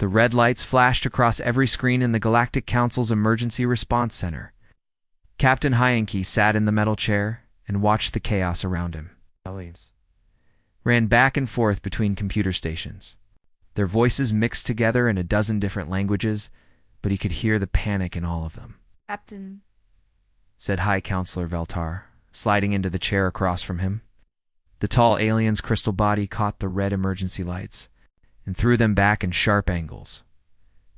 The red lights flashed across every screen in the Galactic Council's Emergency Response Center. Captain Hyenke sat in the metal chair and watched the chaos around him. Aliens ran back and forth between computer stations. Their voices mixed together in a dozen different languages, but he could hear the panic in all of them. Captain, said High Counselor Veltar, sliding into the chair across from him. The tall alien's crystal body caught the red emergency lights and threw them back in sharp angles.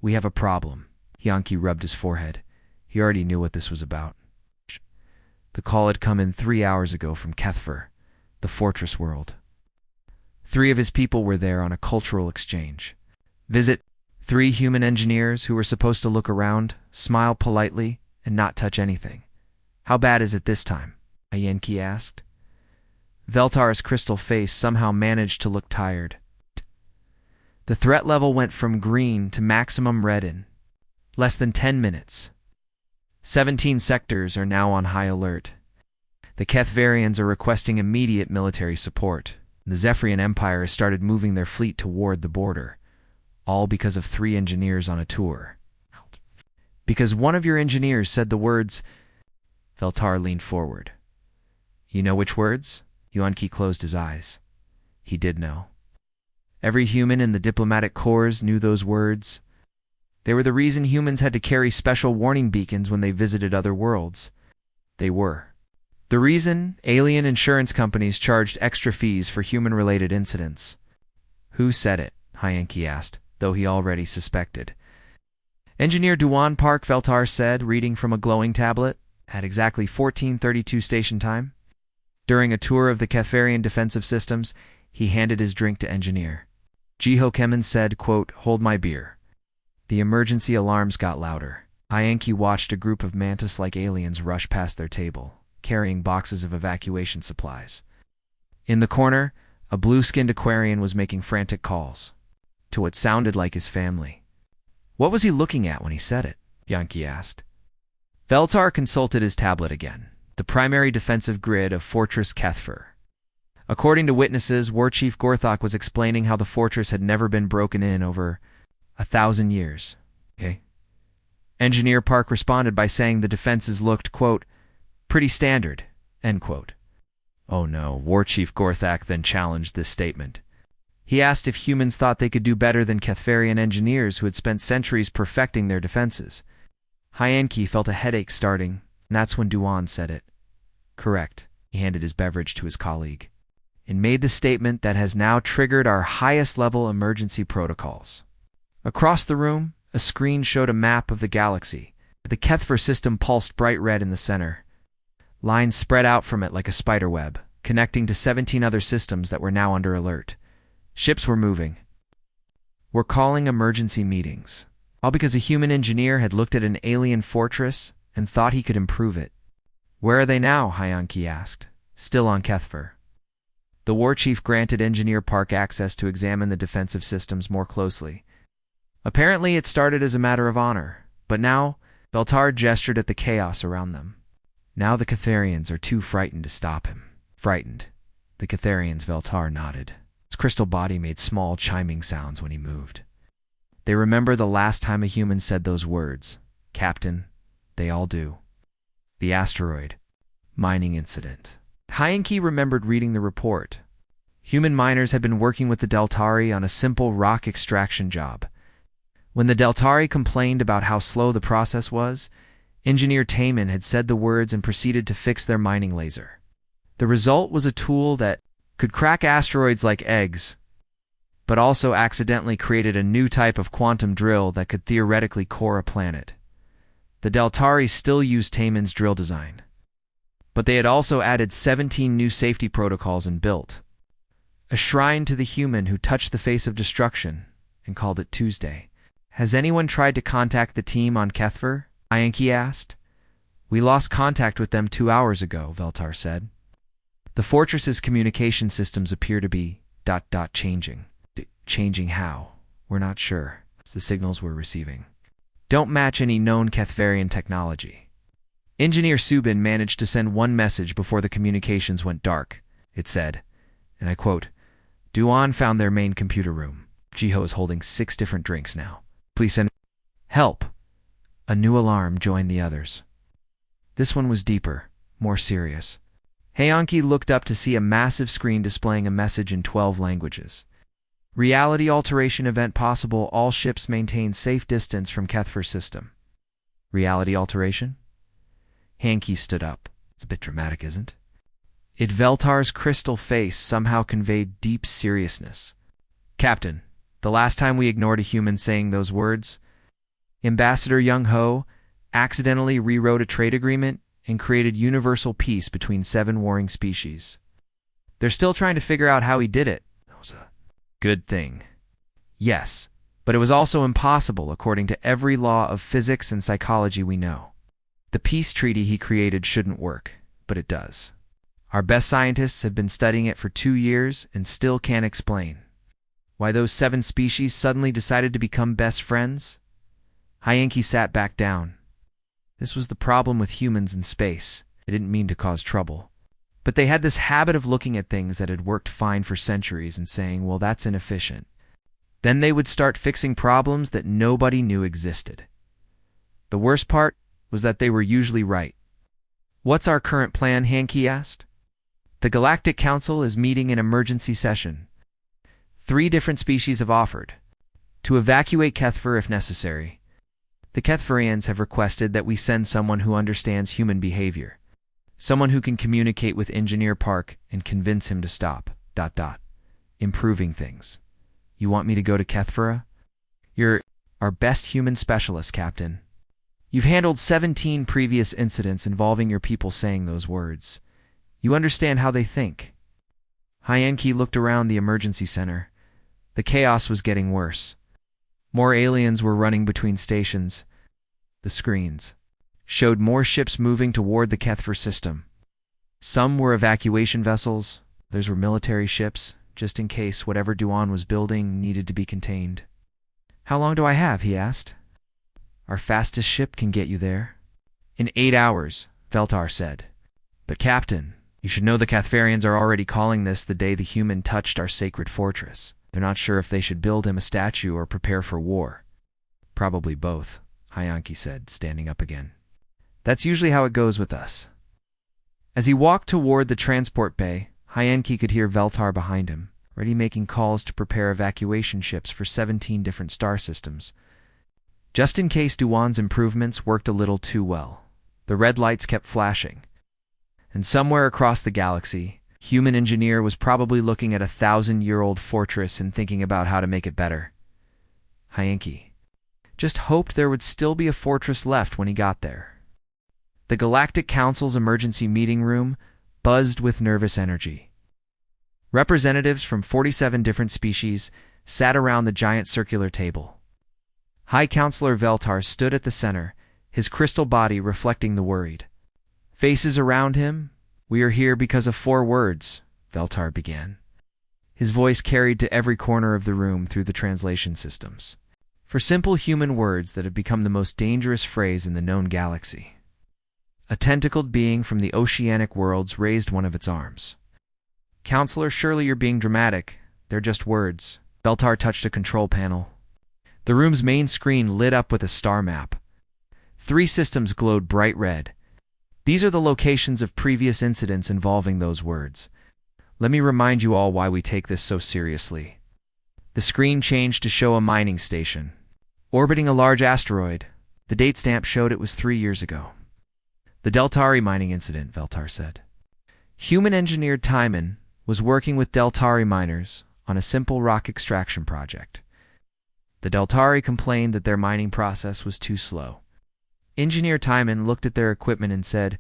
We have a problem. Hyenke rubbed his forehead. He already knew what this was about. The call had come in 3 hours ago from Kethver, the fortress world. 3 of his people were there on a cultural exchange. Visit 3 human engineers who were supposed to look around, smile politely, and not touch anything. How bad is it this time? Hyenke asked. Veltar's crystal face somehow managed to look tired. The threat level went from green to maximum red in less than 10 minutes. 17 sectors are now on high alert. The Kethvarians are requesting immediate military support. The Zephyrian Empire has started moving their fleet toward the border, all because of 3 engineers on a tour. Because one of your engineers said the words. Veltar leaned forward. You know which words? Hyenke closed his eyes. He did know. Every human in the diplomatic corps knew those words. They were the reason humans had to carry special warning beacons when they visited other worlds. They were the reason alien insurance companies charged extra fees for human-related incidents. Who said it? Hyenke asked, though he already suspected. Engineer Duan Park, Veltar said, reading from a glowing tablet, at exactly 14:32 station time. During a tour of the Kethvarian defensive systems, he handed his drink to Engineer. Jiho Kemen said, quote, "Hold my beer." The emergency alarms got louder. Hyenke watched a group of mantis-like aliens rush past their table, carrying boxes of evacuation supplies. In the corner, a blue-skinned Aquarian was making frantic calls to what sounded like his family. What was he looking at when he said it? Hyenke asked. Veltar consulted his tablet again, the primary defensive grid of Fortress Kethver. According to witnesses, War Chief Gorthok was explaining how the fortress had never been broken in over 1,000 years. Okay. Engineer Park responded by saying the defenses looked, quote, pretty standard, end quote. Oh no, War Chief Gorthok then challenged this statement. He asked if humans thought they could do better than Kethvarian engineers who had spent centuries perfecting their defenses. Hyenke felt a headache starting, and that's when Duan said it. Correct. He handed his beverage to his colleague and made the statement that has now triggered our highest-level emergency protocols. Across the room, a screen showed a map of the galaxy. The Kethver system pulsed bright red in the center. Lines spread out from it like a spider web, connecting to 17 other systems that were now under alert. Ships were moving. We're calling emergency meetings. All because a human engineer had looked at an alien fortress and thought he could improve it. Where are they now? Hyenke asked. Still on Kethver. The war chief granted Engineer Park access to examine the defensive systems more closely. Apparently it started as a matter of honor, but now Veltar gestured at the chaos around them. Now the Ketharians are too frightened to stop him. Frightened. The Ketharians, Veltar nodded. His crystal body made small chiming sounds when he moved. They remember the last time a human said those words. Captain, they all do. The asteroid mining incident. Hyenke remembered reading the report. Human miners had been working with the Deltari on a simple rock extraction job. When the Deltari complained about how slow the process was, Engineer Taman had said the words and proceeded to fix their mining laser. The result was a tool that could crack asteroids like eggs, but also accidentally created a new type of quantum drill that could theoretically core a planet. The Deltari still used Taman's drill design, but they had also added 17 new safety protocols and built a shrine to the human who touched the face of destruction and called it Tuesday. Has anyone tried to contact the team on Kethver? Hyenke asked. We lost contact with them 2 hours ago, Veltar said. The fortress's communication systems appear to be ... changing. Changing how? We're not sure. The signals we're receiving don't match any known Kethvarian technology. Engineer Subin managed to send one message before the communications went dark. It said, and I quote, Duan found their main computer room. Jiho is holding 6 different drinks now. Please send help. A new alarm joined the others. This one was deeper, more serious. Hayanki looked up to see a massive screen displaying a message in 12 languages. Reality alteration event possible. All ships maintain safe distance from Kethfer system. Reality alteration? Hayanki stood up. It's a bit dramatic, isn't it? Veltar's crystal face somehow conveyed deep seriousness. Captain, the last time we ignored a human saying those words, Ambassador Young Ho accidentally rewrote a trade agreement and created universal peace between 7 warring species. They're still trying to figure out how he did it. That was a good thing. Yes, but it was also impossible according to every law of physics and psychology we know. The peace treaty he created shouldn't work, but it does. Our best scientists have been studying it for 2 years and still can't explain why those 7 species suddenly decided to become best friends. Hayanki sat back down. This was the problem with humans in space. They didn't mean to cause trouble. But they had this habit of looking at things that had worked fine for centuries and saying, well, that's inefficient. Then they would start fixing problems that nobody knew existed. The worst part was that they were usually right. What's our current plan? Hayanki asked. The Galactic Council is meeting in emergency session. 3 different species have offered to evacuate Kethfer if necessary. The Kethferians have requested that we send someone who understands human behavior, someone who can communicate with Engineer Park and convince him to stop, improving things. You want me to go to Kethfera? You're our best human specialist, Captain. You've handled 17 previous incidents involving your people saying those words. You understand how they think. Hayanki looked around the emergency center. The chaos was getting worse. More aliens were running between stations. The screens showed more ships moving toward the Kethfer system. Some were evacuation vessels, others were military ships, just in case whatever Duan was building needed to be contained. How long do I have? He asked. Our fastest ship can get you there. In 8 hours, Veltar said. But Captain, you should know the Kethferians are already calling this the day the human touched our sacred fortress. They're not sure if they should build him a statue or prepare for war. Probably both, Hayanki said, standing up again. That's usually how it goes with us. As he walked toward the transport bay, Hayanki could hear Veltar behind him, already making calls to prepare evacuation ships for 17 different star systems. Just in case Duan's improvements worked a little too well, the red lights kept flashing. And somewhere across the galaxy, human engineer was probably looking at a 1,000-year-old fortress and thinking about how to make it better. Hayanki just hoped there would still be a fortress left when he got there. The Galactic Council's emergency meeting room buzzed with nervous energy. Representatives from 47 different species sat around the giant circular table. High Counselor Veltar stood at the center, his crystal body reflecting the worried faces around him. We are here because of 4 words, Veltar began. His voice carried to every corner of the room through the translation systems. For simple human words that have become the most dangerous phrase in the known galaxy. A tentacled being from the oceanic worlds raised one of its arms. Counselor, surely you're being dramatic. They're just words. Veltar touched a control panel. The room's main screen lit up with a star map. 3 systems glowed bright red. These are the locations of previous incidents involving those words. Let me remind you all why we take this so seriously. The screen changed to show a mining station, orbiting a large asteroid. The date stamp showed it was 3 years ago. The Deltari mining incident, Veltar said. Human-engineered Timon was working with Deltari miners on a simple rock extraction project. The Deltari complained that their mining process was too slow. Engineer Timon looked at their equipment and said,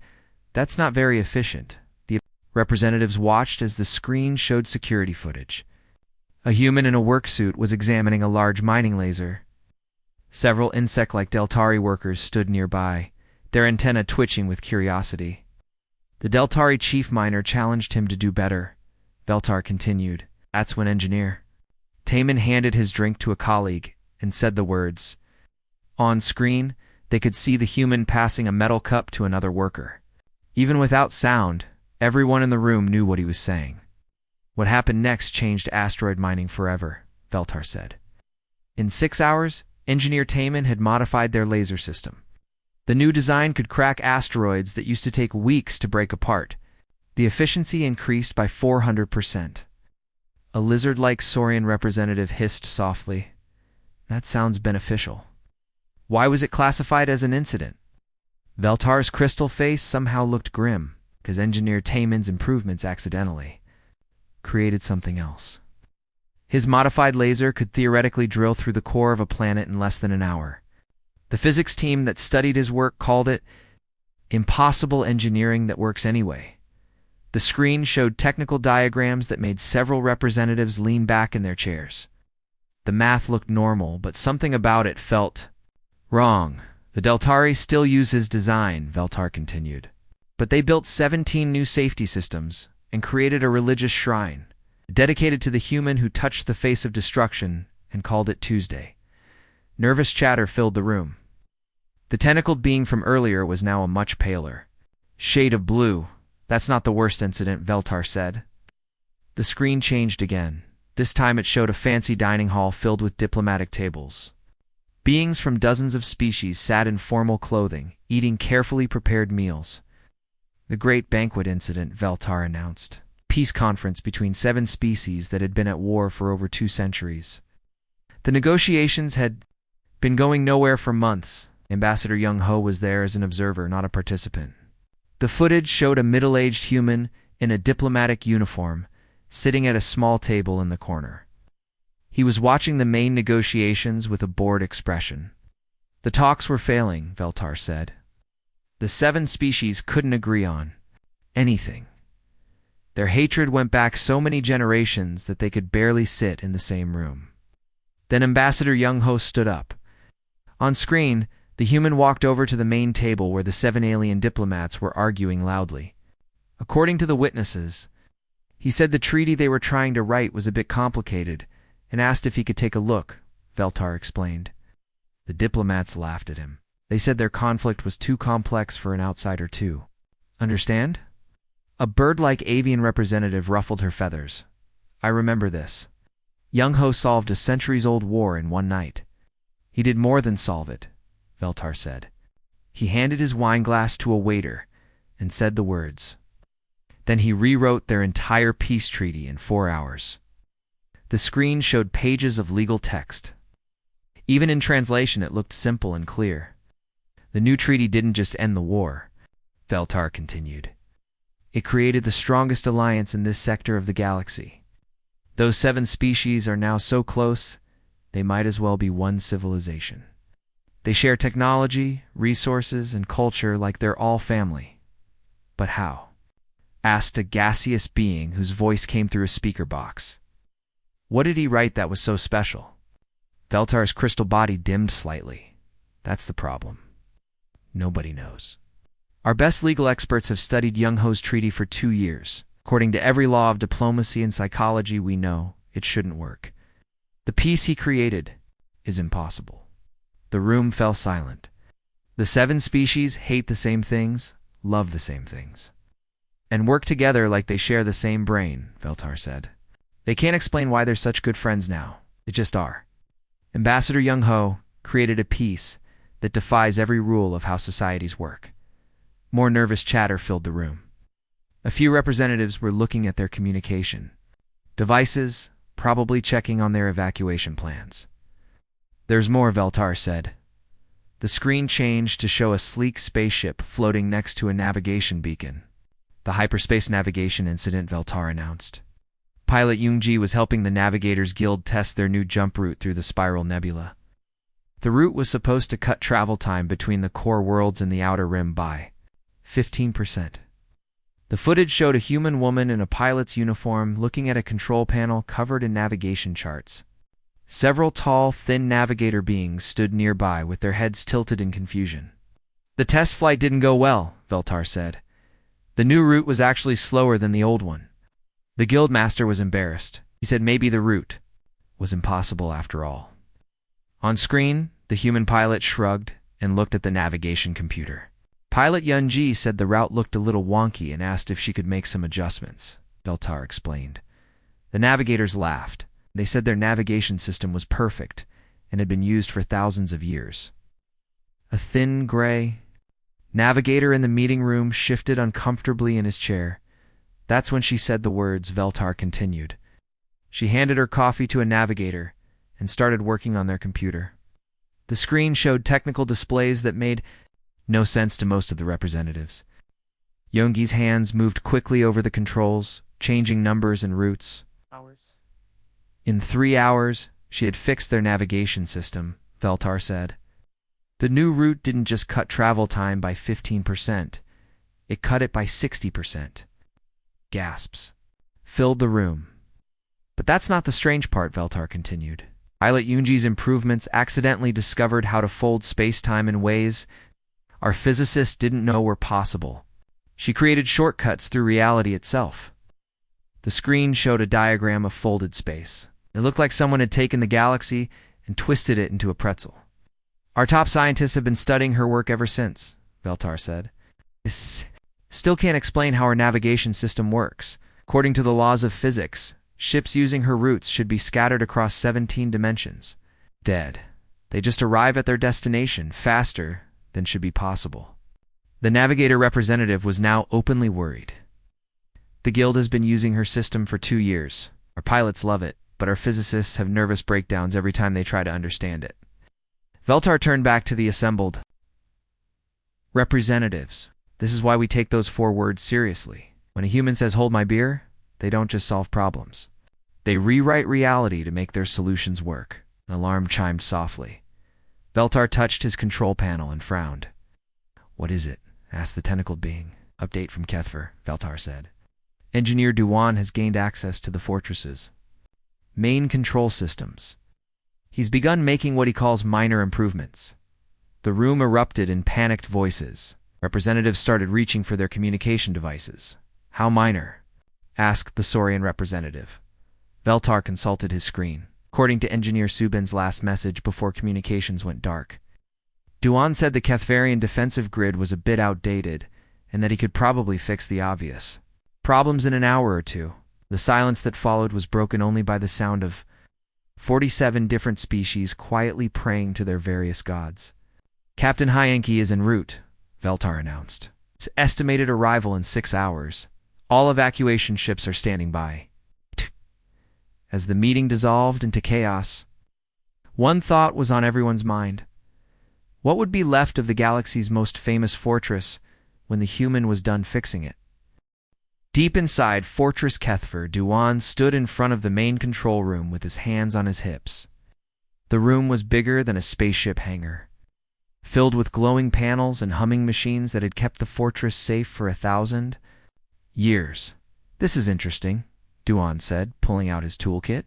"That's not very efficient." The representatives watched as the screen showed security footage. A human in a work suit was examining a large mining laser. Several insect-like Deltari workers stood nearby, their antennae twitching with curiosity. The Deltari chief miner challenged him to do better. Veltar continued, "That's when engineer." Timon handed his drink to a colleague and said the words. On screen, they could see the human passing a metal cup to another worker. Even without sound, everyone in the room knew what he was saying. What happened next changed asteroid mining forever, Veltar said. In 6 hours, Engineer Taman had modified their laser system. The new design could crack asteroids that used to take weeks to break apart. The efficiency increased by 400%. A lizard-like saurian representative hissed softly. That sounds beneficial. Why was it classified as an incident? Veltar's crystal face somehow looked grim, because Engineer Taman's improvements accidentally created something else. His modified laser could theoretically drill through the core of a planet in less than an hour. The physics team that studied his work called it impossible engineering that works anyway. The screen showed technical diagrams that made several representatives lean back in their chairs. The math looked normal, but something about it felt wrong. The Deltari still use his design, Veltar continued. But they built 17 new safety systems and created a religious shrine dedicated to the human who touched the face of destruction and called it Tuesday. Nervous chatter filled the room. The tentacled being from earlier was now a much paler shade of blue. That's not the worst incident, Veltar said. The screen changed again. This time it showed a fancy dining hall filled with diplomatic tables. Beings from dozens of species sat in formal clothing, eating carefully prepared meals. The Great Banquet Incident, Veltar announced. Peace conference between 7 species that had been at war for over 2 centuries. The negotiations had been going nowhere for months. Ambassador Young Ho was there as an observer, not a participant. The footage showed a middle-aged human in a diplomatic uniform, sitting at a small table in the corner. He was watching the main negotiations with a bored expression. The talks were failing, Veltar said. The 7 species couldn't agree on anything. Their hatred went back so many generations that they could barely sit in the same room. Then Ambassador Young Ho stood up. On screen, the human walked over to the main table where the 7 alien diplomats were arguing loudly. According to the witnesses, he said the treaty they were trying to write was a bit complicated and asked if he could take a look, Veltar explained. The diplomats laughed at him. They said their conflict was too complex for an outsider to understand. A bird-like avian representative ruffled her feathers. I remember this. Young Ho solved a centuries-old war in one night. He did more than solve it, Veltar said. He handed his wineglass to a waiter and said the words. Then he rewrote their entire peace treaty in 4 hours. The screen showed pages of legal text. Even in translation, it looked simple and clear. The new treaty didn't just end the war, Veltar continued. It created the strongest alliance in this sector of the galaxy. Those 7 species are now so close, they might as well be one civilization. They share technology, resources, and culture like they're all family. But how? Asked a gaseous being whose voice came through a speaker box. What did he write that was so special? Veltar's crystal body dimmed slightly. That's the problem. Nobody knows. Our best legal experts have studied Young Ho's treaty for 2 years. According to every law of diplomacy and psychology we know, it shouldn't work. The peace he created is impossible. The room fell silent. The 7 species hate the same things, love the same things, and work together like they share the same brain, Veltar said. They can't explain why they're such good friends now. They just are. Ambassador Young Ho created a peace that defies every rule of how societies work. More nervous chatter filled the room. A few representatives were looking at their communication devices, probably checking on their evacuation plans. There's more, Veltar said. The screen changed to show a sleek spaceship floating next to a navigation beacon. The hyperspace navigation incident, Veltar announced. Pilot Youngji was helping the Navigators Guild test their new jump route through the Spiral Nebula. The route was supposed to cut travel time between the core worlds and the Outer Rim by 15%. The footage showed a human woman in a pilot's uniform looking at a control panel covered in navigation charts. Several tall, thin navigator beings stood nearby with their heads tilted in confusion. The test flight didn't go well, Veltar said. The new route was actually slower than the old one. The guildmaster was embarrassed. He said maybe the route was impossible after all. On screen, the human pilot shrugged and looked at the navigation computer. Pilot Yunji said the route looked a little wonky and asked if she could make some adjustments, Veltar explained. The navigators laughed. They said their navigation system was perfect, and had been used for thousands of years. A thin, gray navigator in the meeting room shifted uncomfortably in his chair. That's when she said the words Veltar continued. She handed her coffee to a navigator and started working on their computer. The screen showed technical displays that made no sense to most of the representatives. Yoongi's hands moved quickly over the controls, changing numbers and routes. In 3 hours, she had fixed their navigation system, Veltar said. The new route didn't just cut travel time by 15%, it cut it by 60%. Gasps filled the room. But that's not the strange part, Veltar continued. Pilot Yoongi's improvements accidentally discovered how to fold space-time in ways our physicists didn't know were possible. She created shortcuts through reality itself. The screen showed a diagram of folded space. It looked like someone had taken the galaxy and twisted it into a pretzel. Our top scientists have been studying her work ever since, Veltar said. Still can't explain how our navigation system works. According to the laws of physics, ships using her routes should be scattered across 17 dimensions. Dead. They just arrive at their destination faster than should be possible. The navigator representative was now openly worried. The guild has been using her system for 2 years. Our pilots love it, but our physicists have nervous breakdowns every time they try to understand it. Veltar turned back to the assembled representatives. This is why we take those 4 words seriously. When a human says, "Hold my beer," they don't just solve problems. They rewrite reality to make their solutions work. An alarm chimed softly. Veltar touched his control panel and frowned. "What is it?" asked the tentacled being. "Update from Kethver," Veltar said. "Engineer Duan has gained access to the fortress's main control systems. He's begun making what he calls minor improvements." The room erupted in panicked voices. Representatives started reaching for their communication devices. "How minor?" asked the Saurian representative. Veltar consulted his screen. According to Engineer Subin's last message before communications went dark, Duan said the Kethvarian defensive grid was a bit outdated and that he could probably fix the obvious problems in an hour or 2. The silence that followed was broken only by the sound of 47 different species quietly praying to their various gods. "Captain Hyenki is en route," Veltar announced. "Its estimated arrival in 6 hours. All evacuation ships are standing by." As the meeting dissolved into chaos, one thought was on everyone's mind. What would be left of the galaxy's most famous fortress when the human was done fixing it? Deep inside Fortress Kethver, Duan stood in front of the main control room with his hands on his hips. The room was bigger than a spaceship hangar, filled with glowing panels and humming machines that had kept the fortress safe for 1,000 years. "This is interesting," Duan said, pulling out his toolkit,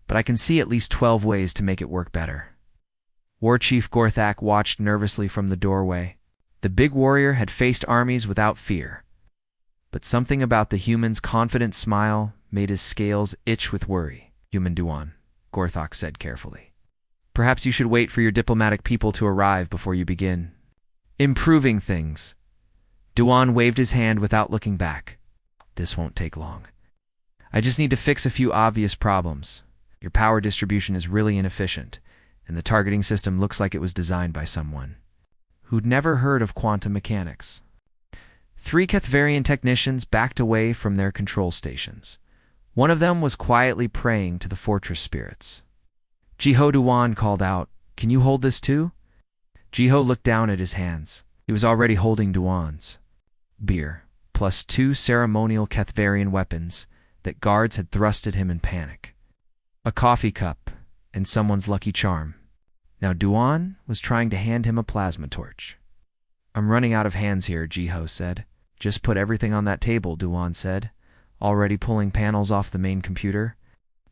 "but I can see at least 12 ways to make it work better." War Chief Gorthak watched nervously from the doorway. The big warrior had faced armies without fear, but something about the human's confident smile made his scales itch with worry. "Human Duan," Gorthak said carefully. "Perhaps you should wait for your diplomatic people to arrive before you begin improving things." Duan waved his hand without looking back. "This won't take long. I just need to fix a few obvious problems. Your power distribution is really inefficient, and the targeting system looks like it was designed by someone who'd never heard of quantum mechanics." 3 Kethvarian technicians backed away from their control stations. One of them was quietly praying to the fortress spirits. Jiho Duan called out, "Can you hold this too?" Jiho looked down at his hands. He was already holding Duan's beer, plus 2 ceremonial Kethvarian weapons that guards had thrust at him in panic. A coffee cup and someone's lucky charm. Now Duan was trying to hand him a plasma torch. "I'm running out of hands here," Jiho said. "Just put everything on that table," Duan said, already pulling panels off the main computer.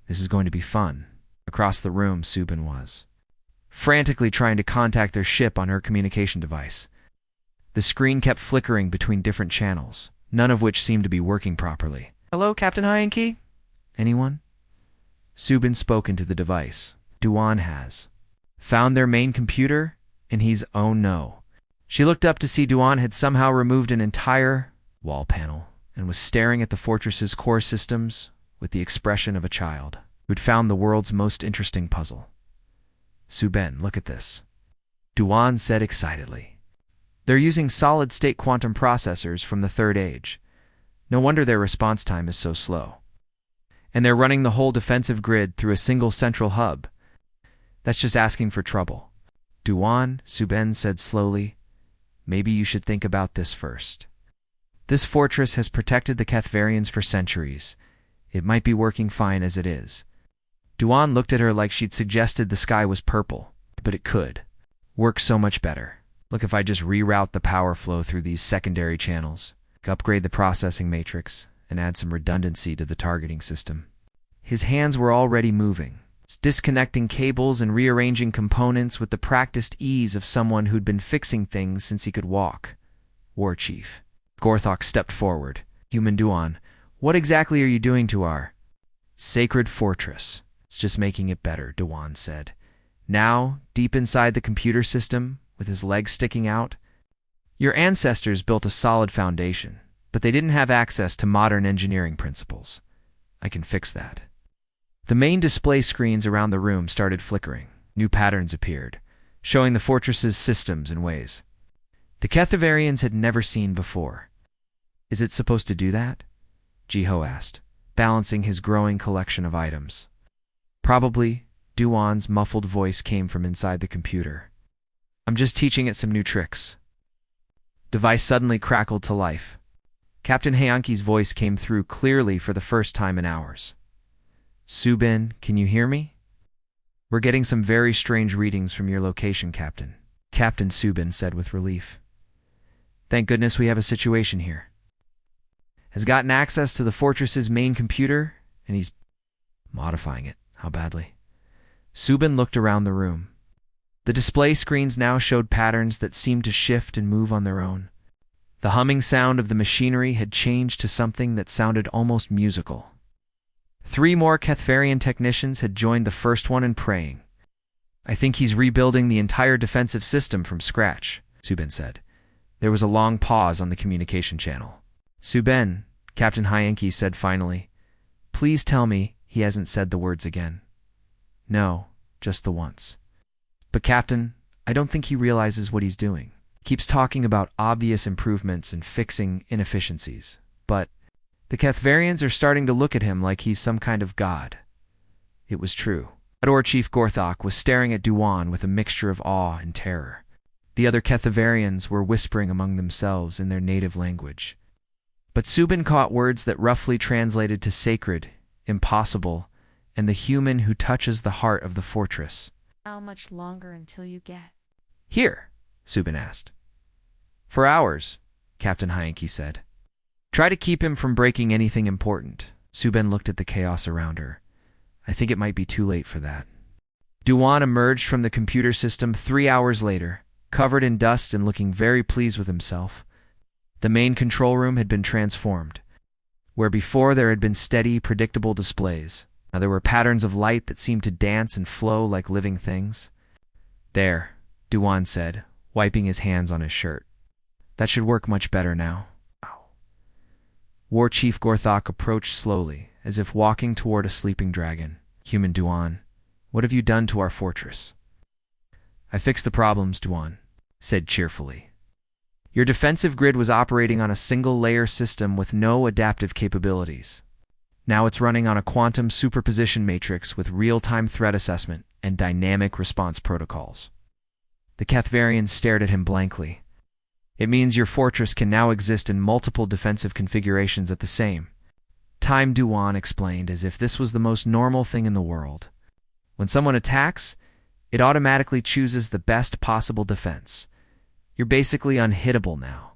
"This is going to be fun." Across the room, Subin was frantically trying to contact their ship on her communication device. The screen kept flickering between different channels, none of which seemed to be working properly. "Hello, Captain Hyenki? Anyone?" Subin spoke into the device. "Duan has found their main computer, and he's oh no." She looked up to see Duan had somehow removed an entire wall panel and was staring at the fortress's core systems with the expression of a child who'd found the world's most interesting puzzle. Suben, look at this. Duan said excitedly. They're using solid-state quantum processors from the Third Age. No wonder their response time is so slow. And they're running the whole defensive grid through a single central hub. That's just asking for trouble. Duan, Suben said slowly, maybe you should think about this first. This fortress has protected the Kethvarians for centuries. It might be working fine as it is. Duan looked at her like she'd suggested the sky was purple, but it could work so much better. Look, if I just reroute the power flow through these secondary channels, upgrade the processing matrix, and add some redundancy to the targeting system. His hands were already moving, disconnecting cables and rearranging components with the practiced ease of someone who'd been fixing things since he could walk. War Chief Gorthok stepped forward. Human Duan, what exactly are you doing to our sacred fortress? It's just making it better, Duan said. Now, deep inside the computer system, with his legs sticking out, your ancestors built a solid foundation, but they didn't have access to modern engineering principles. I can fix that. The main display screens around the room started flickering. New patterns appeared, showing the fortress's systems and ways the Kethvarians had never seen before. Is it supposed to do that? Jiho asked, balancing his growing collection of items. Probably, Duan's muffled voice came from inside the computer. I'm just teaching it some new tricks. Device suddenly crackled to life. Captain Hayanki's voice came through clearly for the first time in hours. Subin, can you hear me? We're getting some very strange readings from your location, Captain. Captain Subin said with relief. Thank goodness we have a situation here. Has gotten access to the fortress's main computer, and he's modifying it. How badly? Subin looked around the room. The display screens now showed patterns that seemed to shift and move on their own. The humming sound of the machinery had changed to something that sounded almost musical. 3 more Kethvarian technicians had joined the first one in praying. I think he's rebuilding the entire defensive system from scratch, Subin said. There was a long pause on the communication channel. Subin, Captain Hayanki said finally, please tell me he hasn't said the words again. No, just the once. But Captain, I don't think he realizes what he's doing. He keeps talking about obvious improvements and fixing inefficiencies. But the Kethvarians are starting to look at him like he's some kind of god. It was true. Orc Chief Gorthok was staring at Duan with a mixture of awe and terror. The other Kethvarians were whispering among themselves in their native language. But Subin caught words that roughly translated to sacred, impossible, and the human who touches the heart of the fortress. How much longer until you get Here, Subin asked. For hours, Captain Hayanki said. Try to keep him from breaking anything important. Subin looked at the chaos around her. I think it might be too late for that. Duan emerged from the computer system 3 hours later, covered in dust and looking very pleased with himself. The main control room had been transformed. Where before there had been steady, predictable displays, now there were patterns of light that seemed to dance and flow like living things. There, Duan said, wiping his hands on his shirt. That should work much better now. War Chief Gorthok approached slowly, as if walking toward a sleeping dragon. Human Duan, what have you done to our fortress? I fixed the problems, Duan said cheerfully. Your defensive grid was operating on a single-layer system with no adaptive capabilities. Now it's running on a quantum superposition matrix with real-time threat assessment and dynamic response protocols. The Kethvarians stared at him blankly. It means your fortress can now exist in multiple defensive configurations at the same time, Duan explained, as if this was the most normal thing in the world. When someone attacks, it automatically chooses the best possible defense. You're basically unhittable now.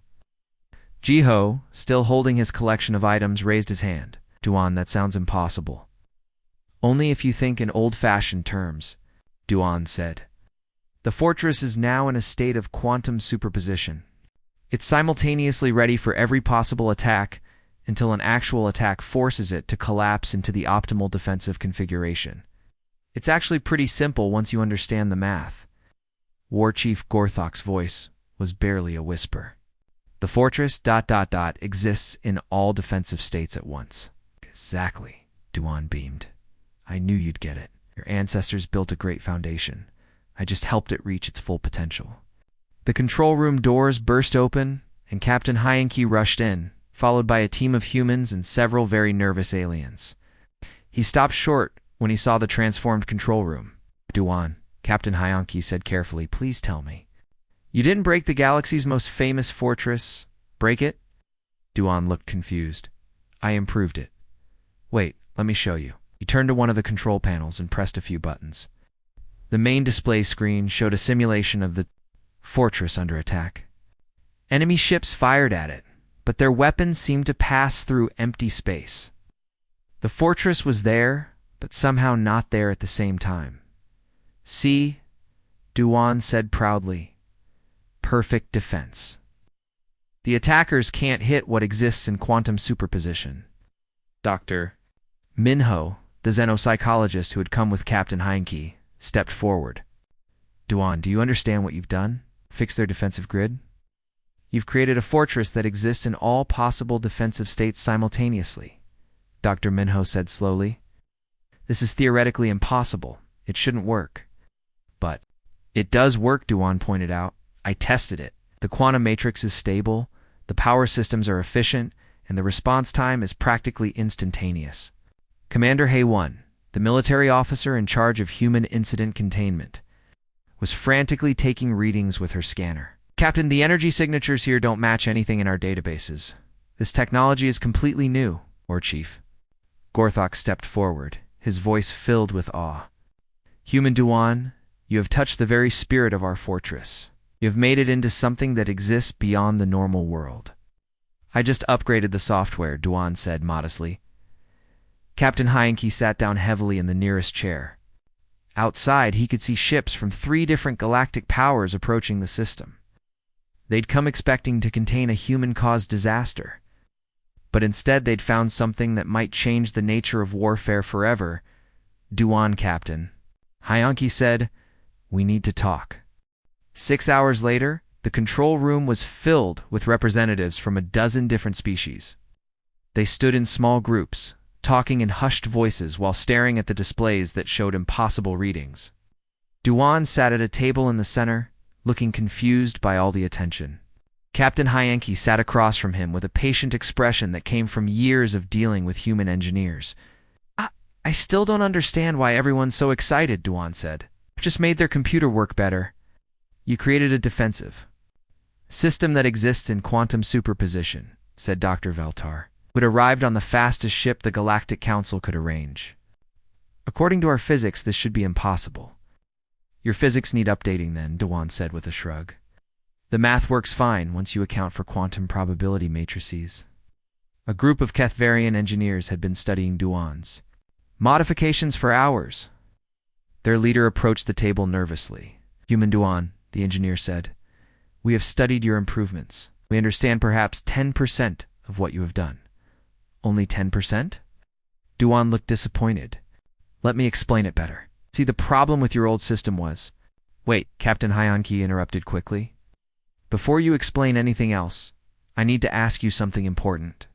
Jiho, still holding his collection of items, raised his hand. Duan, that sounds impossible. Only if you think in old-fashioned terms, Duan said. The fortress is now in a state of quantum superposition. It's simultaneously ready for every possible attack until an actual attack forces it to collapse into the optimal defensive configuration. It's actually pretty simple once you understand the math. War Chief Gorthok's voice was barely a whisper. The fortress ... exists in all defensive states at once. Exactly, Duan beamed. I knew you'd get it. Your ancestors built a great foundation, I just helped it reach its full potential. The control room doors burst open, and Captain Hyenke rushed in, followed by a team of humans and several very nervous aliens. He stopped short when he saw the transformed control room. Duan, Captain Hyenke said carefully, please tell me. You didn't break the galaxy's most famous fortress. Break it? Duan looked confused. I improved it. Wait, let me show you. He turned to one of the control panels and pressed a few buttons. The main display screen showed a simulation of the fortress under attack. Enemy ships fired at it, but their weapons seemed to pass through empty space. The fortress was there, but somehow not there at the same time. See, Duan said proudly. Perfect defense. The attackers can't hit what exists in quantum superposition. Dr. Minho, the xenopsychologist who had come with Captain Hyenke, stepped forward. Duan, do you understand what you've done? Fix their defensive grid? You've created a fortress that exists in all possible defensive states simultaneously, Dr. Minho said slowly. This is theoretically impossible. It shouldn't work. But it does work, Duan pointed out. I tested it. The quantum matrix is stable, the power systems are efficient, and the response time is practically instantaneous. Commander Hay-1, the military officer in charge of human incident containment, was frantically taking readings with her scanner. Captain, the energy signatures here don't match anything in our databases. This technology is completely new, War Chief. Gorthok stepped forward, his voice filled with awe. Human Duan, you have touched the very spirit of our fortress. You have made it into something that exists beyond the normal world. I just upgraded the software, Duan said modestly. Captain Hyenke sat down heavily in the nearest chair. Outside, he could see ships from 3 different galactic powers approaching the system. They'd come expecting to contain a human-caused disaster. But instead they'd found something that might change the nature of warfare forever. Duan, Captain. Hyenke said, we need to talk. 6 hours later, the control room was filled with representatives from a dozen different species. They stood in small groups, talking in hushed voices while staring at the displays that showed impossible readings. Duan sat at a table in the center, looking confused by all the attention. Captain Hyenke sat across from him with a patient expression that came from years of dealing with human engineers. I still don't understand why everyone's so excited, Duan said. Just made their computer work better. You created a defensive system that exists in quantum superposition, said Dr. Veltar, who had arrived on the fastest ship the Galactic Council could arrange. According to our physics, this should be impossible. Your physics need updating then, Duan said with a shrug. The math works fine once you account for quantum probability matrices. A group of Kethvarian engineers had been studying Duan's modifications for hours. Their leader approached the table nervously. Human Duan, the engineer said, we have studied your improvements. We understand perhaps 10% of what you have done. Only 10%? Duan looked disappointed. Let me explain it better. See, the problem with your old system was... Wait, Captain Hyenke interrupted quickly. Before you explain anything else, I need to ask you something important.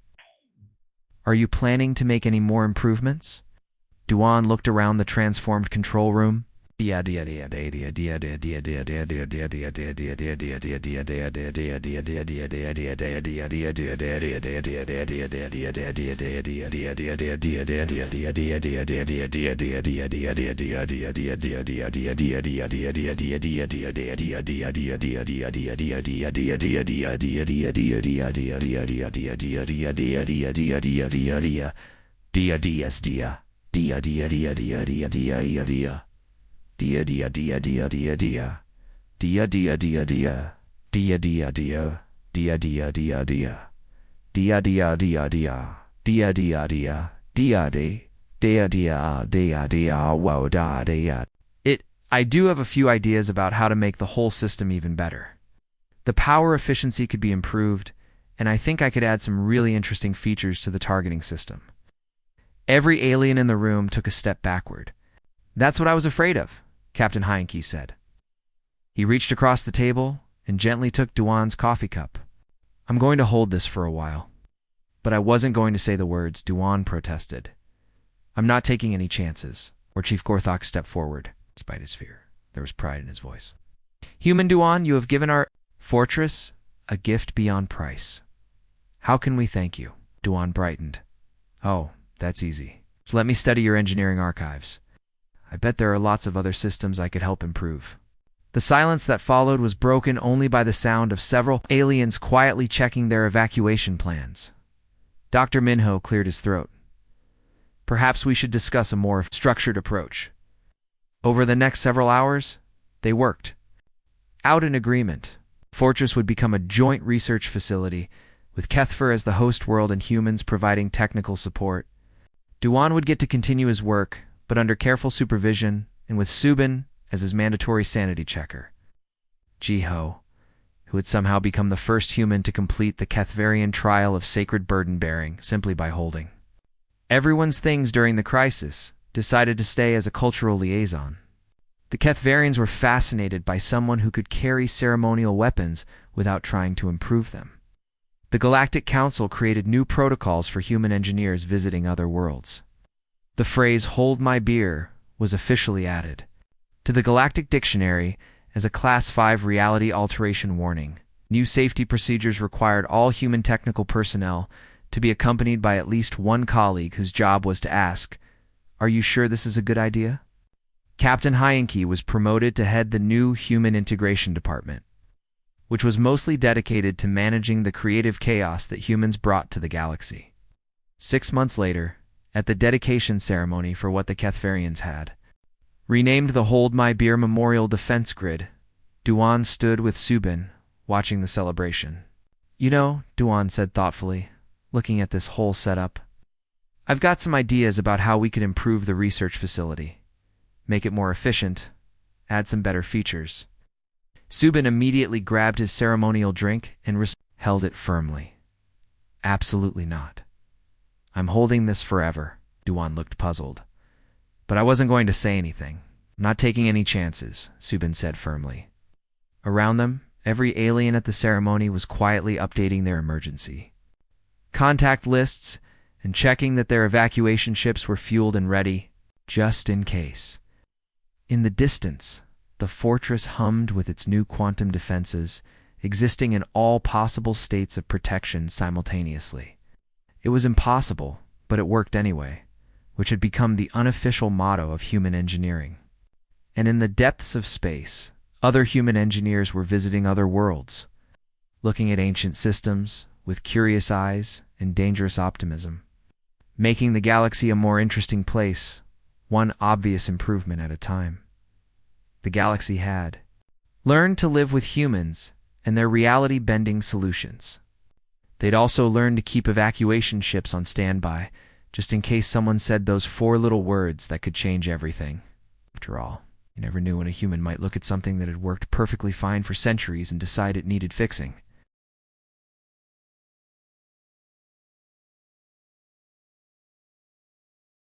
Are you planning to make any more improvements? Duan looked around the transformed control room. I do have a few ideas about how to make the whole system even better. The power efficiency could be improved, and I think I could add some really interesting features to the targeting system. Every alien in the room took a step backward. That's what I was afraid of, Captain Hyenke said. He reached across the table and gently took Duan's coffee cup. I'm going to hold this for a while. But I wasn't going to say the words, Duan protested. I'm not taking any chances, or Chief Gorthok stepped forward, despite his fear. There was pride in his voice. Human Duan, you have given our fortress a gift beyond price. How can we thank you? Duan brightened. Oh, that's easy. Let me study your engineering archives. I bet there are lots of other systems I could help improve. The silence that followed was broken only by the sound of several aliens quietly checking their evacuation plans. Dr. Minho cleared his throat. Perhaps we should discuss a more structured approach. Over the next several hours, they worked out an agreement. Fortress would become a joint research facility, with Kethfer as the host world and humans providing technical support. Duan would get to continue his work, but under careful supervision, and with Subin as his mandatory sanity checker. Jiho, who had somehow become the first human to complete the Kethverian trial of sacred burden-bearing simply by holding everyone's things during the crisis, decided to stay as a cultural liaison. The Kethverians were fascinated by someone who could carry ceremonial weapons without trying to improve them. The Galactic Council created new protocols for human engineers visiting other worlds. The phrase "hold my beer" was officially added to the Galactic Dictionary as a Class 5 reality alteration warning. New safety procedures required all human technical personnel to be accompanied by at least one colleague whose job was to ask, "Are you sure this is a good idea?" Captain Hyenke was promoted to head the new Human Integration Department, which was mostly dedicated to managing the creative chaos that humans brought to the galaxy. 6 months later, at the dedication ceremony for what the Kethverians had renamed the Hold My Beer Memorial Defense Grid, Duan stood with Subin, watching the celebration. "You know," Duan said thoughtfully, looking at this whole setup, "I've got some ideas about how we could improve the research facility. Make it more efficient, add some better features." Subin immediately grabbed his ceremonial drink and held it firmly. "Absolutely not. I'm holding this forever." Duan looked puzzled. "But I wasn't going to say anything. I'm not taking any chances," Subin said firmly. Around them, every alien at the ceremony was quietly updating their emergency contact lists and checking that their evacuation ships were fueled and ready, just in case. In the distance, the fortress hummed with its new quantum defenses, existing in all possible states of protection simultaneously. It was impossible, but it worked anyway, which had become the unofficial motto of human engineering. And in the depths of space, other human engineers were visiting other worlds, looking at ancient systems with curious eyes and dangerous optimism, making the galaxy a more interesting place, one obvious improvement at a time. The galaxy had learned to live with humans and their reality-bending solutions. They'd also learned to keep evacuation ships on standby, just in case someone said those 4 little words that could change everything. After all, you never knew when a human might look at something that had worked perfectly fine for centuries and decide it needed fixing.